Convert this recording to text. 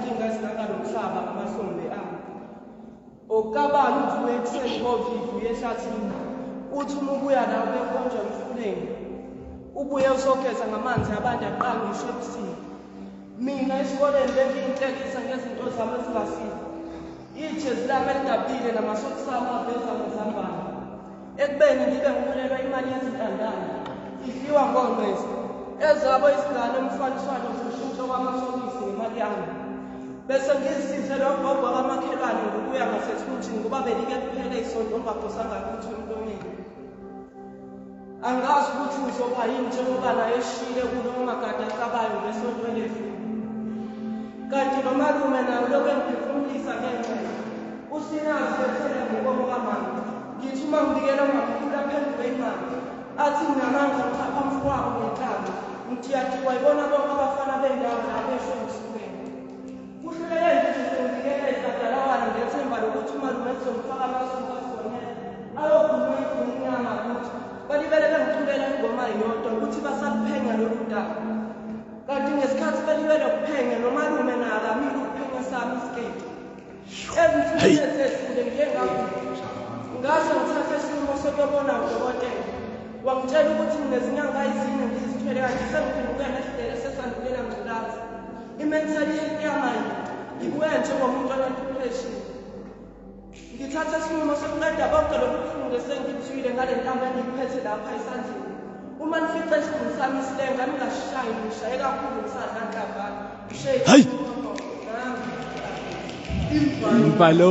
izinkinga ezingaka nomhlaba ngamahlombe ami. Okukabani uthi uyekuseni kovivi uyehlathini, uthi uma ubuya nawe uyekhonjwa emfuleni, ubuye usogeza ngamanzi abantu aqanga ngisho ebusika. Mina esikoleni bengiyinhlekisa ngezinto zami ezingafiki. Ijezi lami elingabile namasokisi ami aveza ngezambane. Ekubeni ngibe ngikhulelwa imali yezintandane, idliwa ngongqezi. Ezabo izingane umfaniswano zishintsho kwamasokisi ngemali yami. Bese ngizisize lo gogo kamakhelwane ngokuya ngasethuthini ngoba belike kuphela isonto ongaphosanga lutho emlonyeni. Angazi ukuthi uzoba yini njengoba naye eshile kulo magada acabayo ngesonto elidlule. Kanti nomalume nawe lokho engiphefumulisa ngenxa. Usinazi ethele ngokomo kamama. Ngithi uma ngibikela umakhulu aphendule imali. Athi nginamandla ngicapha umfowabo ngenhlamba. Ngithi yathiwa ibona bonke abafana bendawo lapho eshonisweni. Kuhlelele nje sengibikele isadalawane ngethemba lokuthi umalume ezomfaka amasuku afonele. Ayokhuluma inyama ukuthi balibele bengithulela ingoma yodwa ukuthi basakuphenya lolu daba. Kanti ngesikhathi belibele kuphenya nomalume nakamile ukuphenya sami isiketi. Ezinsukwini ezedlule ngase ngithathe isinqumo sokuyobona udokotela. Wangitshela ukuthi nginezinyanga ezine ngizithwele kanti sengiphendukela esibhedlela sesandulela ngculazi. I-mental health yami ngibuye njengomuntu one-depression. Ngithathe isinqumo sokuqeda konke lokhu buhlungu esengikuthwile ngale ntambo engiyiphethe lapha esandleni. Uma nifice isikhulu sami isilenga ningashayi ngishaye kakhulu ngisadla nhlambani. Balo.